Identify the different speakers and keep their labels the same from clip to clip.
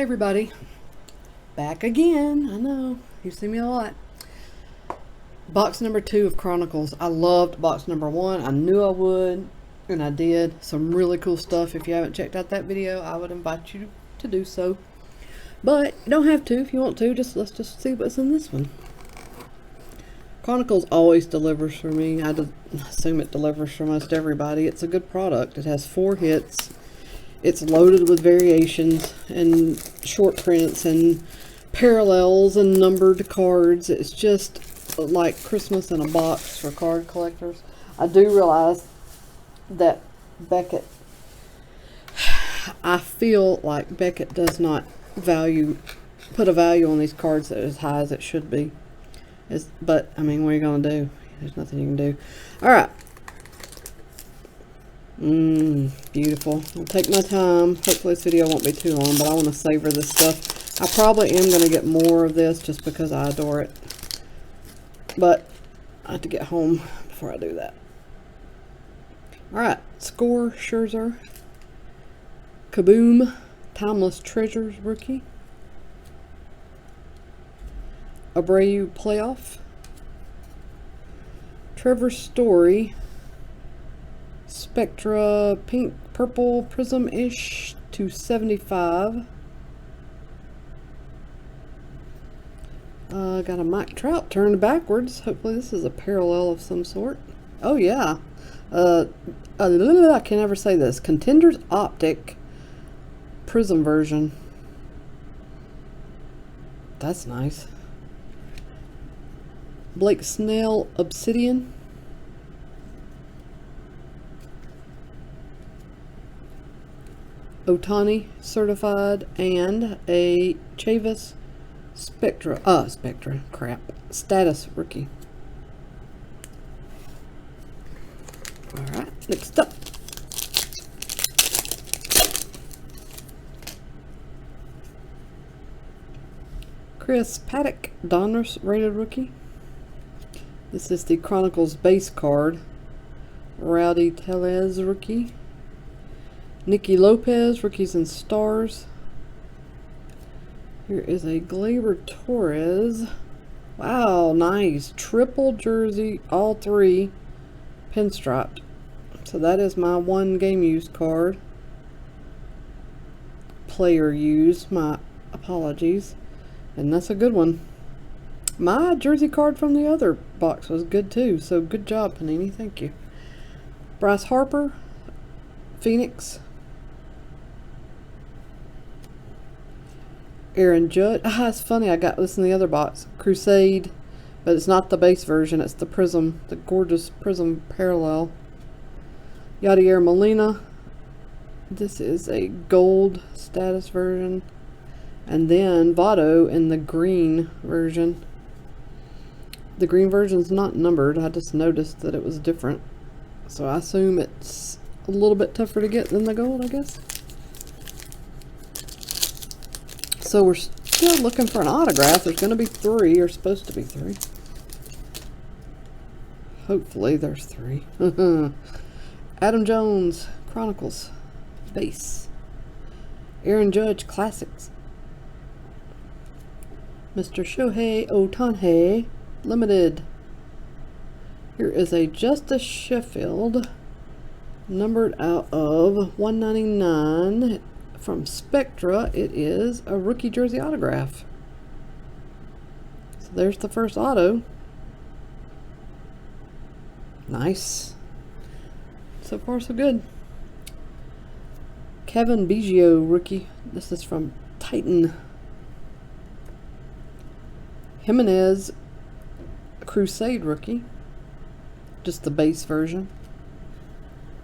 Speaker 1: everybody, back again. I know, you see me a lot. Box number 2 of Chronicles. I loved box number 1. I knew I would, and I did. Some really cool stuff. If you haven't checked out that video, I would invite you to do so. But you don't have to if you want to. Let's just see what's in this one. Chronicles always delivers for me. I assume it delivers for most everybody. It's a good product. It has 4 hits. It's loaded with variations and short prints and parallels and numbered cards. It's just like Christmas in a box for card collectors. I do realize that Beckett, I feel like Beckett does not put a value on these cards that as high as it should be. But, I mean, what are you going to do? There's nothing you can do. Alright. Beautiful. I'll take my time. Hopefully this video won't be too long, but I want to savor this stuff. I probably am going to get more of this just because I adore it. But I have to get home before I do that. Alright. Score Scherzer. Kaboom. Timeless Treasures rookie. Abreu playoff. Trevor Story. Spectra pink purple prism-ish to 75. Got a Mike Trout turned backwards. Hopefully this is a parallel of some sort. Oh yeah. I can never say this. Contenders Optic prism version. That's nice. Blake Snell Obsidian. Otani certified, and a Chavis Spectra status rookie. Alright, next up. Chris Paddock Donruss rated rookie. This is the Chronicles base card. Rowdy Tellez rookie. Nicky Lopez, Rookies and Stars. Here is a Gleyber Torres. Wow, nice. Triple jersey, all 3 pinstriped. So that is my 1 game used card. Player used, my apologies. And that's a good one. My jersey card from the other box was good too, so good job, Panini. Thank you. Bryce Harper, Phoenix. Aaron Judge. It's funny, I got this in the other box. Crusade, but it's not the base version, it's the Prism, the gorgeous Prism parallel. Yadier Molina. This is a gold status version. And then Votto in the green version. The green version is not numbered. I just noticed that it was different. So I assume it's a little bit tougher to get than the gold, I guess. So we're still looking for an autograph. There's going to be 3, or supposed to be 3. Hopefully there's 3. Adam Jones, Chronicles, base. Aaron Judge, Classics. Mr. Shohei Ohtani, limited. Here is a Justice Sheffield, numbered out of 199. From Spectra, it is a rookie jersey autograph. So there's the first auto. Nice. So far, so good. Kevin Biggio rookie. This is from Titan. Jimenez Crusade rookie. Just the base version.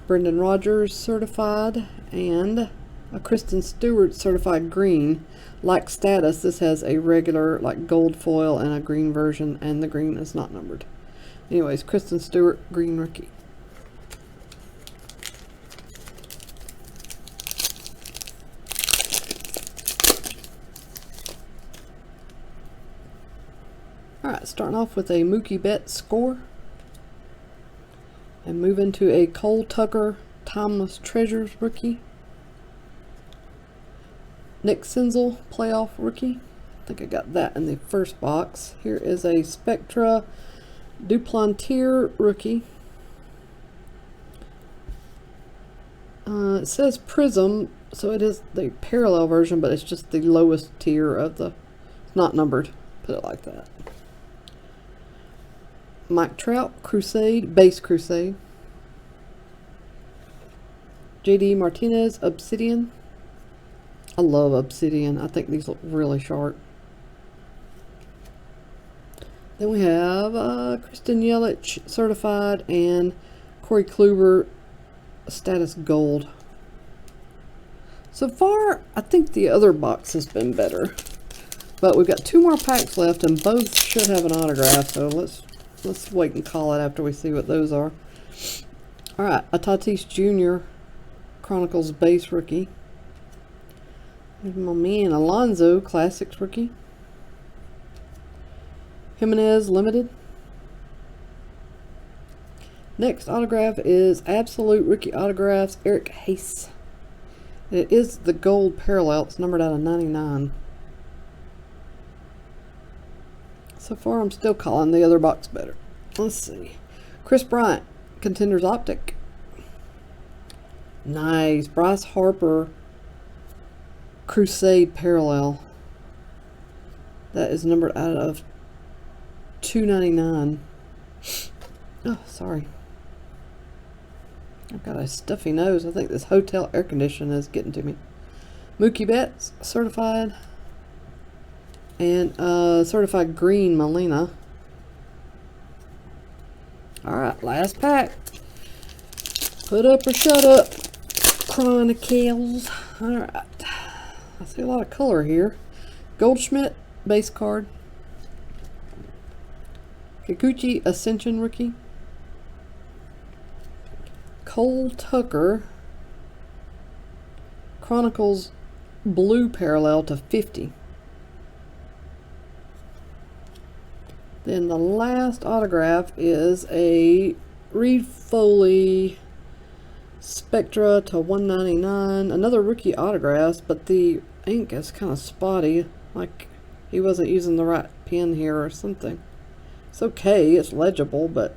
Speaker 1: Brendan Rodgers certified, and a Kristen Stewart certified green. Like status, this has a regular like gold foil and a green version, and the green is not numbered. Anyways, Kristen Stewart green rookie. Alright, starting off with a Mookie Betts score. And move into a Cole Tucker Timeless Treasures rookie. Nick Senzel, playoff rookie. I think I got that in the first box. Here is a Spectra Duplantier rookie. It says Prism, so it is the parallel version, but it's just the lowest tier of the... It's not numbered. Put it like that. Mike Trout, Crusade, base Crusade. JD Martinez, Obsidian. I love Obsidian. I think these look really sharp. Then we have Kristen Yelich, certified, and Corey Kluber, status gold. So far, I think the other box has been better. But we've got 2 more packs left, and both should have an autograph, so let's wait and call it after we see what those are. Alright, a Tatis Jr. Chronicles base rookie. There's my man Alonso, Classics rookie. Jimenez limited. Next autograph is Absolute Rookie Autographs, Eric Hayes. It is the gold parallel. It's numbered out of 99. So far, I'm still calling the other box better. Let's see. Chris Bryant, Contenders Optic. Nice. Bryce Harper, Crusade parallel. That is numbered out of 299. Oh, sorry. I've got a stuffy nose. I think this hotel air conditioning is getting to me. Mookie Betts, certified. And certified green Molina. Alright, last pack. Put up or shut up, Chronicles. Alright. I see a lot of color here. Goldschmidt, base card. Kikuchi, Ascension rookie. Cole Tucker, Chronicles blue parallel to 50. Then the last autograph is a Reed Foley Spectra to 199. Another rookie autograph, but the ink is kind of spotty, like he wasn't using the right pen here or something. It's okay, it's legible, but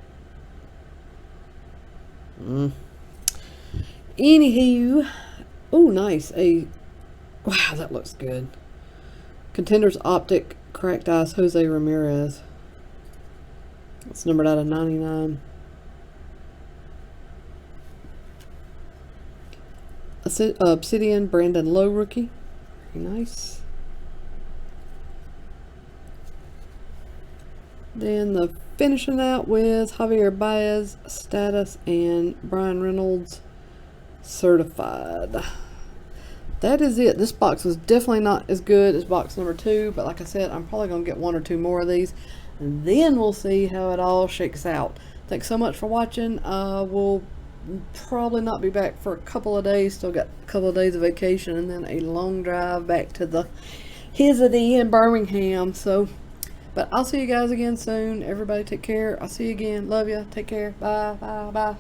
Speaker 1: anywho, oh nice, wow, that looks good. Contenders Optic, Cracked Ice, Jose Ramirez. It's numbered out of 99. Obsidian, Brandon Lowe rookie. Very nice. Then the finishing out with Javier Baez, status, and Brian Reynolds, certified. That is it. This box was definitely not as good as box number 2, but like I said, I'm probably going to get 1 or 2 more of these, and then we'll see how it all shakes out. Thanks so much for watching. We'll probably not be back for a couple of days. Still got a couple of days of vacation, and then a long drive back to the Hizzy in Birmingham. So, but I'll see you guys again soon. Everybody take care. I'll see you again. Love you. Take care. Bye. Bye. Bye.